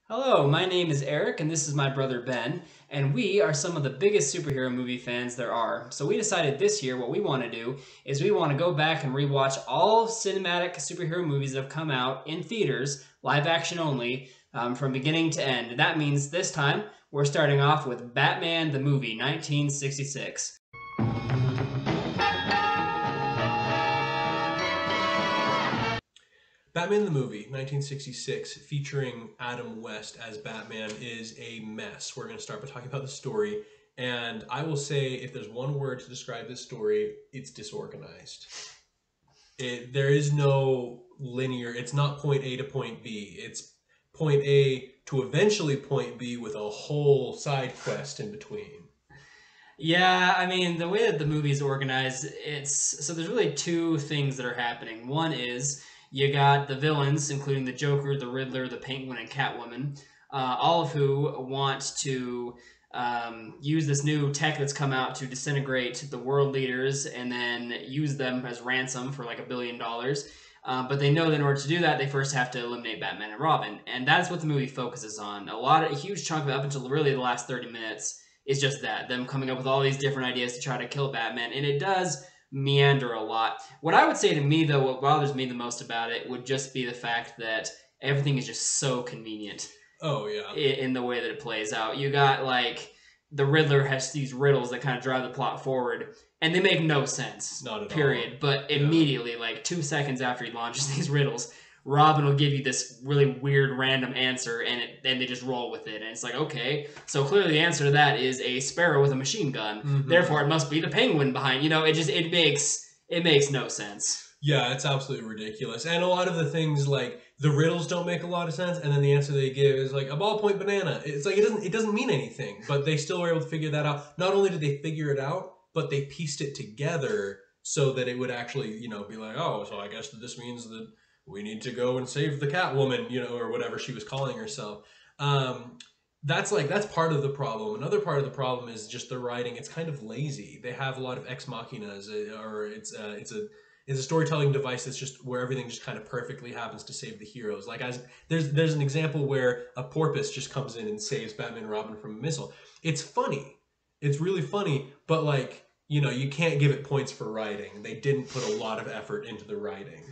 Hello, my name is Eric, and this is my brother Ben, and we are some of the biggest superhero movie fans there are. So we decided this year what we want to do is we want to go back and rewatch all cinematic superhero movies that have come out in theaters, live action only, from beginning to end. And that means this time we're starting off with Batman the movie, 1966. Batman the movie, 1966, featuring Adam West as Batman, is a mess. We're going to start by talking about the story, and I will say if there's one word to describe this story, it's disorganized. There is no linear, it's not point A to point B. It's point A to eventually point B with a whole side quest in between. Yeah, I mean, the way that the movie is organized, so there's really two things that are happening. One is you got the villains, including the Joker, the Riddler, the Penguin, and Catwoman, all of who want to use this new tech that's come out to disintegrate the world leaders and then use them as ransom for like $1 billion. But they know that in order to do that, they first have to eliminate Batman and Robin, and that's what the movie focuses on. A huge chunk of it, up until really the last 30 minutes, is just that, them coming up with all these different ideas to try to kill Batman, and it does meander a lot. What I would say to me, though, what bothers me the most about it would just be the fact that everything is just so convenient. Oh, yeah. In the way that it plays out. You got, like, the Riddler has these riddles that kind of drive the plot forward, and they make no sense. Not at period. all. But immediately, like 2 seconds after he launches these riddles, Robin will give you this really weird random answer, and they just roll with it. And it's like, okay, so clearly the answer to that is a sparrow with a machine gun. Mm-hmm. Therefore, it must be the Penguin behind. It makes no sense. Yeah, it's absolutely ridiculous. And a lot of the things, like the riddles don't make a lot of sense, and then the answer they give is like a ballpoint banana. It's like it doesn't mean anything, but they still were able to figure that out. Not only did they figure it out, but they pieced it together so that it would actually, be like, oh, so I guess that this means that we need to go and save the Catwoman, or whatever she was calling herself. That's part of the problem. Another part of the problem is just the writing. It's kind of lazy. They have a lot of ex machinas, or it's a storytelling device that's just where everything just kind of perfectly happens to save the heroes. Like there's an example where a porpoise just comes in and saves Batman and Robin from a missile. It's funny. It's really funny, but you can't give it points for writing. They didn't put a lot of effort into the writing.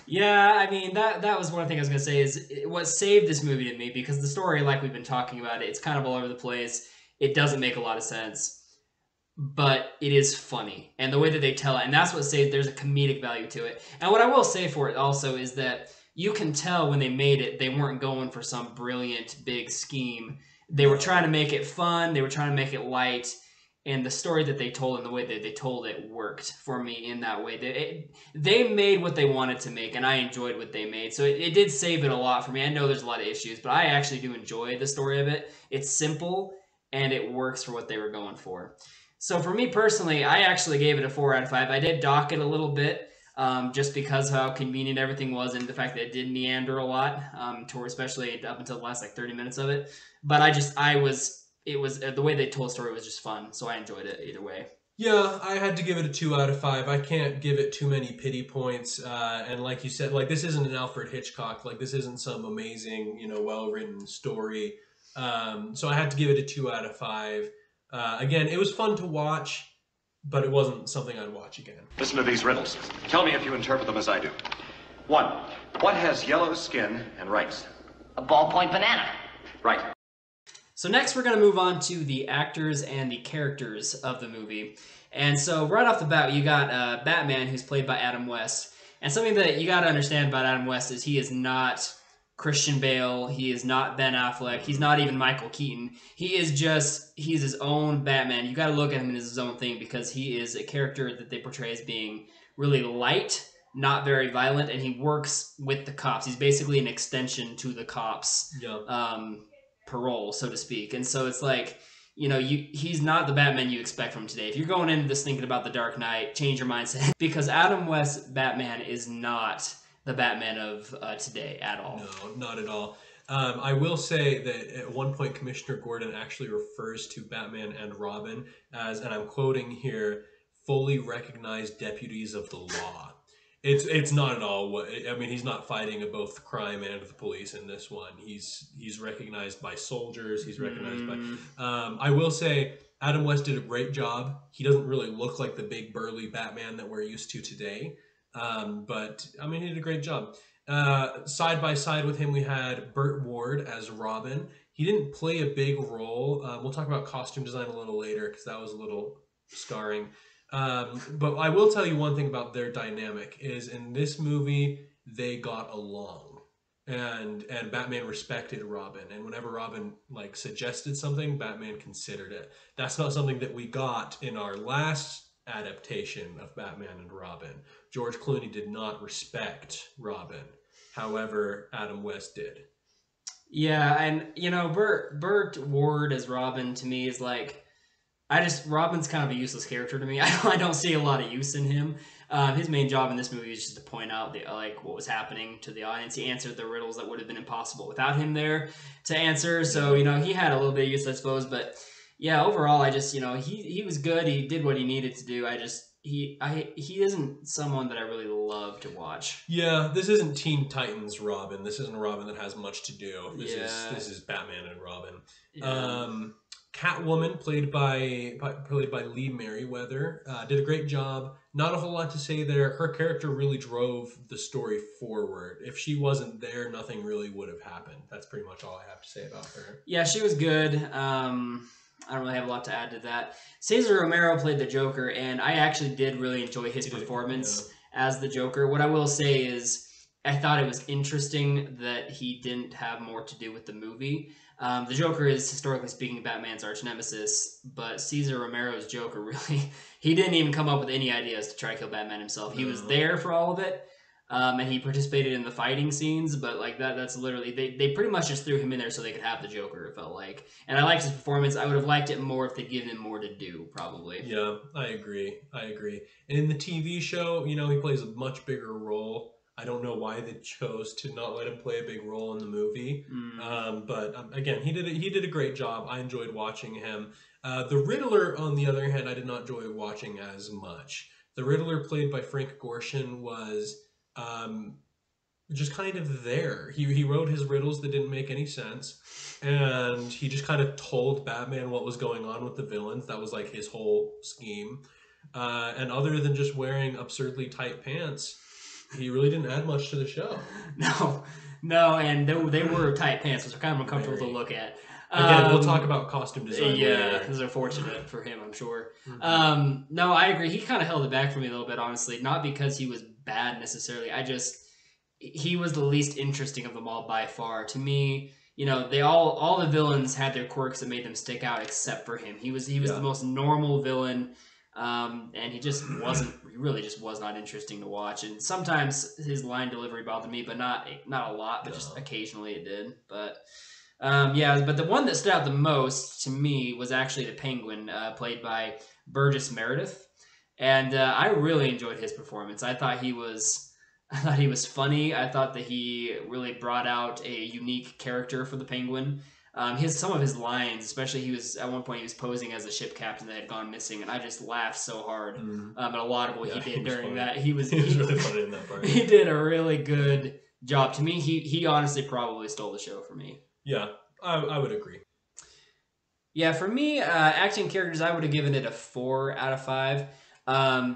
Yeah, I mean, that was one thing I was going to say is what saved this movie to me, because the story, like we've been talking about, it's kind of all over the place. It doesn't make a lot of sense, but it is funny. And the way that they tell it, and that's what saved, there's a comedic value to it. And what I will say for it also is that you can tell when they made it, they weren't going for some brilliant big scheme. They were trying to make it fun, they were trying to make it light, and the story that they told and the way that they told it worked for me in that way. They made what they wanted to make, and I enjoyed what they made. So it did save it a lot for me. I know there's a lot of issues, but I actually do enjoy the story of it. It's simple, and it works for what they were going for. So for me personally, I actually gave it a 4 out of 5. I did dock it a little bit, just because of how convenient everything was and the fact that it did meander a lot, especially up until the last 30 minutes of it. But it was the way they told the story was just fun, so I enjoyed it either way. Yeah, I had to give it a 2 out of 5. I can't give it too many pity points. And like you said, this isn't an Alfred Hitchcock. This isn't some amazing, well-written story. So I had to give it a 2 out of 5. Again, it was fun to watch, but it wasn't something I'd watch again. Listen to these riddles. Tell me if you interpret them as I do. 1. What has yellow skin and writes? A ballpoint banana. Right. So next we're going to move on to the actors and the characters of the movie. And so right off the bat, you got Batman, who's played by Adam West. And something that you got to understand about Adam West is he is not Christian Bale, he is not Ben Affleck, he's not even Michael Keaton. He's his own Batman. You got to look at him as his own thing, because he is a character that they portray as being really light, not very violent, and he works with the cops. He's basically an extension to the cops. Yeah. Parole, so to speak. And so it's like, he's not the Batman you expect from today. If you're going into this thinking about the Dark Knight, change your mindset, because Adam West's Batman is not the Batman of today at all. No, not at all. I will say that at one point, Commissioner Gordon actually refers to Batman and Robin as, and I'm quoting here, fully recognized deputies of the law. It's not at all what I mean. He's not fighting both crime and the police in this one. He's recognized by soldiers. He's recognized by. I will say Adam West did a great job. He doesn't really look like the big burly Batman that we're used to today, but I mean he did a great job. Side by side with him, we had Burt Ward as Robin. He didn't play a big role. We'll talk about costume design a little later because that was a little scarring. But I will tell you one thing about their dynamic is in this movie they got along, and Batman respected Robin, and whenever Robin like suggested something, Batman considered it. That's not something that we got in our last adaptation of Batman and Robin. George Clooney did not respect Robin. However, Adam West did. Yeah, and you know, Burt Ward as Robin to me is like, Robin's kind of a useless character to me. I don't see a lot of use in him. His main job in this movie is just to point out what was happening to the audience. He answered the riddles that would have been impossible without him there to answer. So he had a little bit of use, I suppose. But yeah, overall, he was good. He did what he needed to do. He isn't someone that I really love to watch. Yeah, this isn't Teen Titans Robin. This isn't a Robin that has much to do. This is Batman and Robin. Yeah. Catwoman, played by Lee Merriweather, did a great job. Not a whole lot to say there. Her character really drove the story forward. If she wasn't there, nothing really would have happened. That's pretty much all I have to say about her. Yeah, she was good. I don't really have a lot to add to that. Cesar Romero played the Joker, and I actually did really enjoy his performance as the Joker. What I will say is I thought it was interesting that he didn't have more to do with the movie. The Joker is, historically speaking, Batman's arch nemesis, but Cesar Romero's Joker really, he didn't even come up with any ideas to try to kill Batman himself. He was there for all of it, and he participated in the fighting scenes, but like that's literally, they pretty much just threw him in there so they could have the Joker, it felt like. And I liked his performance. I would have liked it more if they'd given him more to do, probably. Yeah, I agree. And in the TV show, he plays a much bigger role. I don't know why they chose to not let him play a big role in the movie, but again, he did a great job. I enjoyed watching him. The Riddler, on the other hand, I did not enjoy watching as much. The Riddler, played by Frank Gorshin, was just kind of there. He wrote his riddles that didn't make any sense, and he just kind of told Batman what was going on with the villains. That was like his whole scheme. And other than just wearing absurdly tight pants, he really didn't add much to the show. No, and they were tight pants, which are kind of uncomfortable to look at. Again, we'll talk about costume design later. Because they're fortunate for him, I'm sure. No, I agree. He kind of held it back for me a little bit, honestly. Not because he was bad necessarily. He was the least interesting of them all by far. To me, they all the villains had their quirks that made them stick out, except for him. He was the most normal villain. And he really just was not interesting to watch. And sometimes his line delivery bothered me, but not a lot, but just occasionally it did. But but the one that stood out the most to me was actually the Penguin, played by Burgess Meredith. And I really enjoyed his performance. I thought he was funny. I thought that he really brought out a unique character for the Penguin. Some of his lines, especially at one point he was posing as a ship captain that had gone missing, and I just laughed so hard at a lot of what he did during that. He was really funny in that part. He did a really good job. To me, he honestly probably stole the show for me. Yeah, I would agree. Yeah, for me, acting characters, I would have given it a 4 out of 5.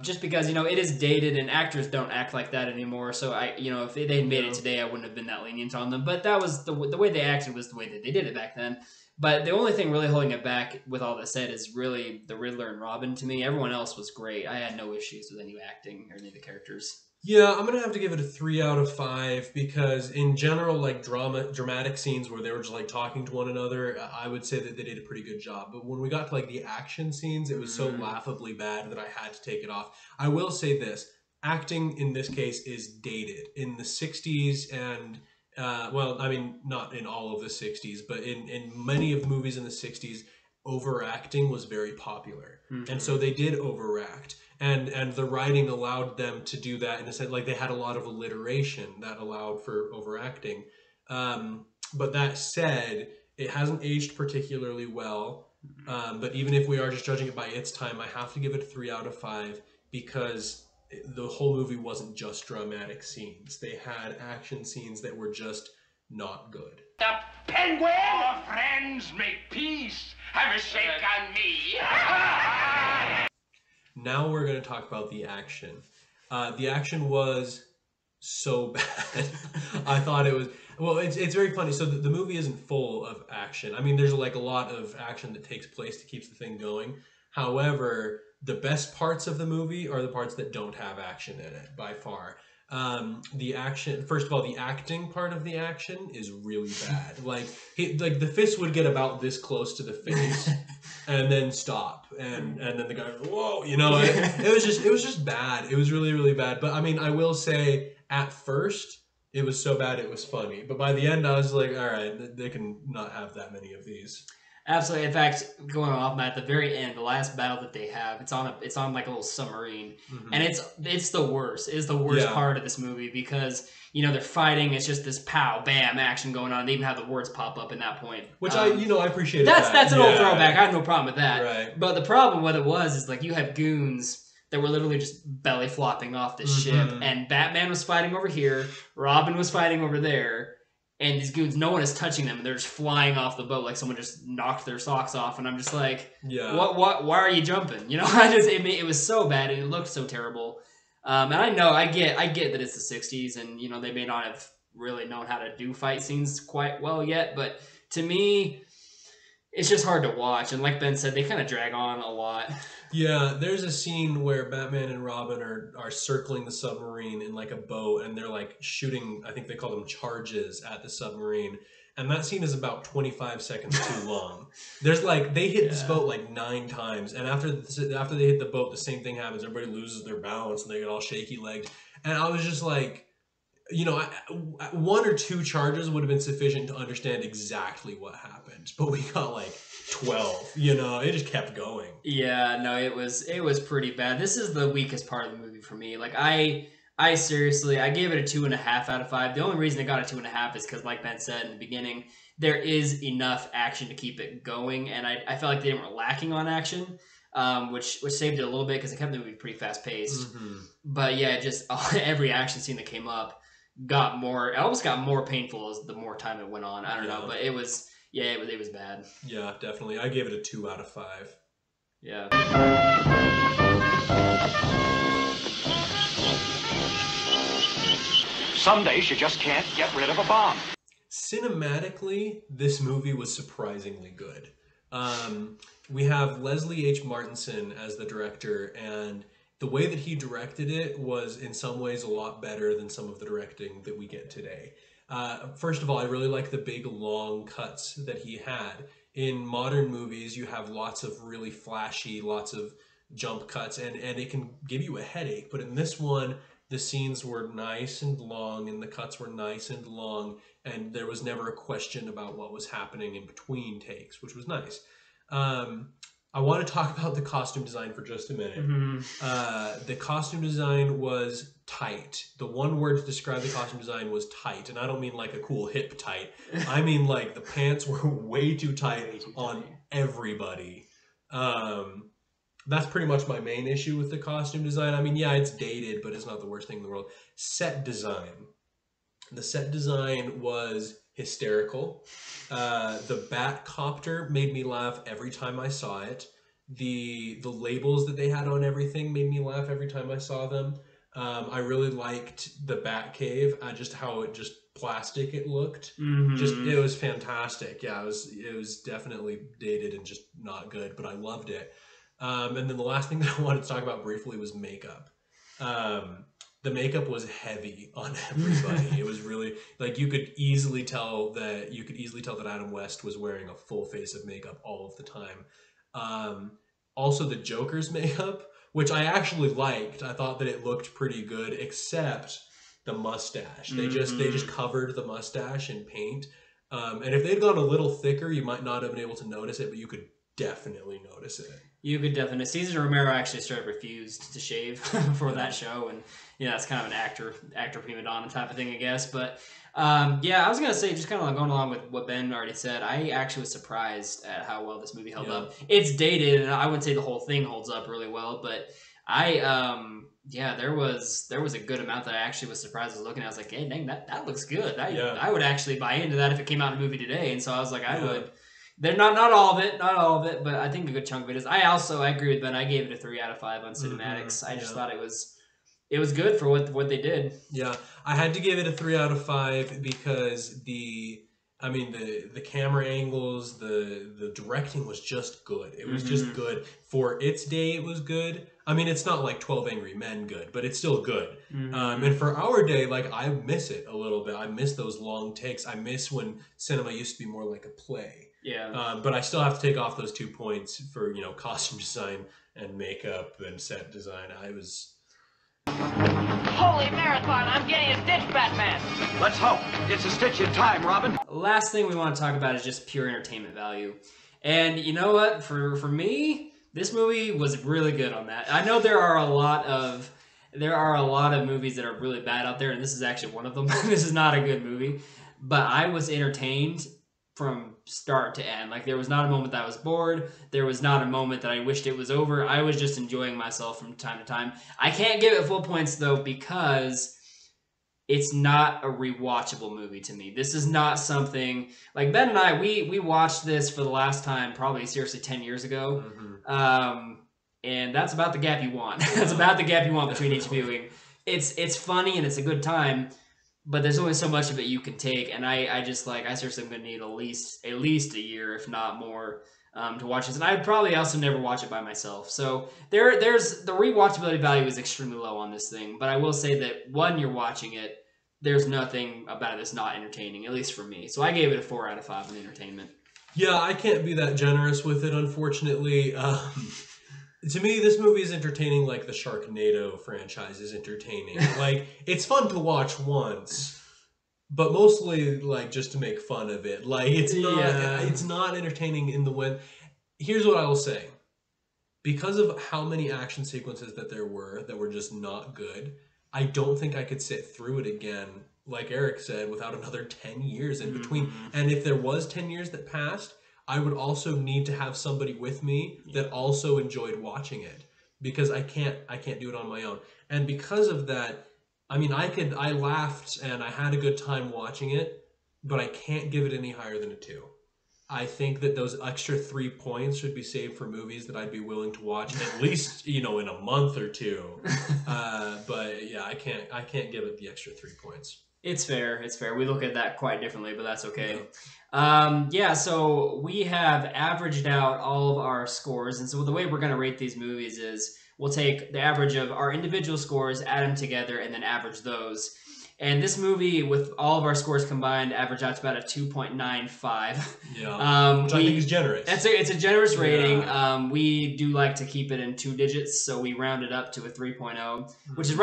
Just because, it is dated and actors don't act like that anymore. So if they had made it today, I wouldn't have been that lenient on them. But that was the way they acted was the way that they did it back then. But the only thing really holding it back with all that said is really the Riddler and Robin to me. Everyone else was great. I had no issues with any acting or any of the characters. Yeah, I'm gonna have to give it a 3 out of 5 because in general, like dramatic scenes where they were just like talking to one another, I would say that they did a pretty good job. But when we got to like the action scenes, it was so laughably bad that I had to take it off. I will say this: acting in this case is dated. In the 60s and not in all of the 60s, but in many of the movies in the 60s, overacting was very popular, and so they did overact. And the writing allowed them to do that in a sense, like they had a lot of alliteration that allowed for overacting. But that said, it hasn't aged particularly well. But even if we are just judging it by its time, I have to give it a 3 out of 5 because the whole movie wasn't just dramatic scenes. They had action scenes that were just not good. The penguin! Our friends make peace. Have a shake on me. Now we're going to talk about the action. The action was so bad. I thought it was... Well, it's very funny. So the movie isn't full of action. I mean, there's like a lot of action that takes place to keep the thing going. However, the best parts of the movie are the parts that don't have action in it, by far. The action, first of all, the acting part of the action is really bad. Like the fist would get about this close to the face and then stop. And then the guy, whoa, you know, it was just bad. It was really, really bad. But I mean, I will say at first it was so bad it was funny. But by the end I was like, all right, they can not have that many of these. Absolutely. In fact, going off, Matt, at the very end, the last battle that they have, it's on like a little submarine, and it's the worst. It's the worst part of this movie because they're fighting. It's just this pow bam action going on. They even have the words pop up in that point, which I appreciate. That's an old throwback. I have no problem with that. Right. But the problem with it is like you have goons that were literally just belly flopping off this ship, and Batman was fighting over here, Robin was fighting over there. And these goons, no one is touching them. They're just flying off the boat like someone just knocked their socks off. And I'm just like, what? Why are you jumping? It was so bad and it looked so terrible. And I get that it's the 60s and, they may not have really known how to do fight scenes quite well yet. But to me, it's just hard to watch. And like Ben said, they kind of drag on a lot. Yeah, there's a scene where Batman and Robin are circling the submarine in like a boat and they're like shooting, I think they call them charges at the submarine. And that scene is about 25 seconds too long. There's like, they hit this boat like 9 times. And after they hit the boat, the same thing happens. Everybody loses their balance and they get all shaky-legged. And I was just like, 1 or 2 charges would have been sufficient to understand exactly what happened. But we got like 12, it just kept going. Yeah, no, it was pretty bad. This is the weakest part of the movie for me. Like I seriously, I gave it a 2.5 out of 5. The only reason I got a 2.5 is because, like Ben said in the beginning, there is enough action to keep it going, and I felt like they were lacking on action, which saved it a little bit because it kept the movie pretty fast paced. But yeah, just every action scene that came up almost got more painful as the more time it went on. I don't know, but it was bad. Yeah, definitely. I gave it a 2 out of 5. Yeah. Some days you just can't get rid of a bomb. Cinematically, this movie was surprisingly good. We have Leslie H. Martinson as the director, and the way that he directed it was in some ways a lot better than some of the directing that we get today. First of all, I really like the big long cuts that he had. In modern movies, you have lots of really flashy, lots of jump cuts, and it can give you a headache. But in this one, the scenes were nice and long, and the cuts were nice and long, and there was never a question about what was happening in between takes, which was nice. I want to talk about the costume design for just a minute. The costume design was tight. The one word to describe the costume design was tight. And I don't mean like a cool hip tight. I mean like the pants were way too tight on everybody. That's pretty much my main issue with the costume design. I mean, yeah, it's dated, but it's not the worst thing in the world. Set design. The set design was hysterical. The Batcopter made me laugh every time I saw it. The labels that they had on everything made me laugh every time I saw them. I really liked the Batcave, just how just plastic it looked. It was fantastic. Yeah, it was definitely dated and just not good, but I loved it. And then the last thing that I wanted to talk about briefly was makeup. The makeup was heavy on everybody. It was really like you could easily tell that Adam West was wearing a full face of makeup all of the time. Also the Joker's makeup, which I actually liked. I thought that it looked pretty good, except the mustache. They just covered the mustache in paint. And if they'd gone a little thicker, you might not have been able to notice it, but you could definitely notice it. You could definitely. Cesar Romero actually straight up refused to shave for that show, and that's kind of an actor prima donna type of thing, I guess. But yeah, I was gonna say, just kind of going along with what Ben already said, I actually was surprised at how well this movie held up. It's dated, and I wouldn't say the whole thing holds up really well, but Yeah, there was a good amount that I actually was surprised. I was looking at. I was like, hey, dang, that looks good. Yeah. I would actually buy into that if it came out in a movie today. And so I was like, I Yeah. would. They're not all of it, but I think a good chunk of it is. I agree with Ben. I gave it a 3 out of 5 on cinematics. I just thought it was good for what they did. Yeah, I had to give it a 3 out of 5 because the camera angles, the directing was just good. It was just good for its day. It was good. I mean, it's not like 12 Angry Men good, but it's still good. And for our day, like, I miss it a little bit. I miss those long takes. I miss when cinema used to be more like a play. Yeah. But I still have to take off those 2 points for costume design and makeup and set design. Holy marathon, I'm getting a stitch, Batman! Let's hope. It's a stitch in time, Robin. Last thing we want to talk about is just pure entertainment value. And you know what? For me, this movie was really good on that. I know there are a lot of movies that are really bad out there, and this is actually one of them. This is not a good movie. But I was entertained from start to end. Like, there was not a moment that I was bored. There was not a moment that I wished it was over. I was just enjoying myself from time to time. I can't give it full points, though, because it's not a rewatchable movie to me. This is not something... Like, Ben and I, we watched this for the last time probably, seriously, 10 years ago. And that's about the gap you want. That's about the gap you want between each viewing. It's funny and it's a good time, but there's only so much of it you can take, and I seriously am going to need at least a year, if not more, to watch this. And I'd probably also never watch it by myself. So there's the rewatchability value is extremely low on this thing, but I will say that when you're watching it, there's nothing about it that's not entertaining, at least for me. So I gave it a 4 out of 5 on entertainment. Yeah, I can't be that generous with it, unfortunately. To me, this movie is entertaining like the Sharknado franchise is entertaining. Like, it's fun to watch once, but mostly like just to make fun of it. Like, it's not entertaining in the way. Here's what I will say. Because of how many action sequences that there were that were just not good, I don't think I could sit through it again, like Eric said, without another 10 years in between. And if there was 10 years that passed, I would also need to have somebody with me that also enjoyed watching it, because I can't do it on my own. And because of that, I mean, I laughed and I had a good time watching it, but I can't give it any higher than a 2. I think that those extra 3 points should be saved for movies that I'd be willing to watch at least, in a month or 2. But yeah, I can't give it the extra 3 points. It's fair. We look at that quite differently, but that's okay. So we have averaged out all of our scores, and so the way we're going to rate these movies is we'll take the average of our individual scores, add them together, and then average those. And this movie, with all of our scores combined, averaged out to about a 2.95. Yeah, which I think is generous. It's a generous rating. We do like to keep it in 2 digits, so we round it up to a 3.0, which is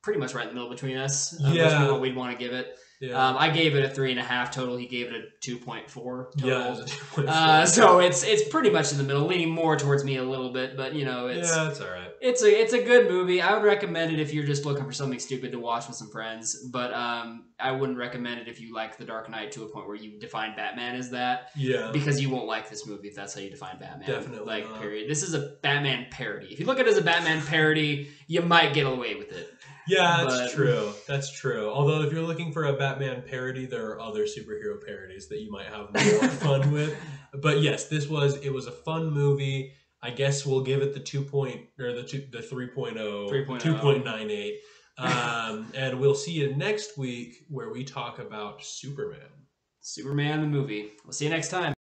pretty much right in the middle between us. Which is what we'd want to give it. Yeah. I gave it a 3.5 total. He gave it a 2.4 total. Yeah, it was a 2.4. So it's pretty much in the middle, leaning more towards me a little bit, but it's all right. It's a good movie. I would recommend it if you're just looking for something stupid to watch with some friends, but I wouldn't recommend it if you like The Dark Knight to a point where you define Batman as that. Yeah. Because you won't like this movie if that's how you define Batman. Definitely not. Period. This is a Batman parody. If you look at it as a Batman parody, you might get away with it. Yeah, that's true. That's true. Although if you're looking for a Batman parody, there are other superhero parodies that you might have more fun with. But yes, it was a fun movie. I guess we'll give it the 3.0, 2.98. And we'll see you next week where we talk about Superman. Superman the movie. We'll see you next time.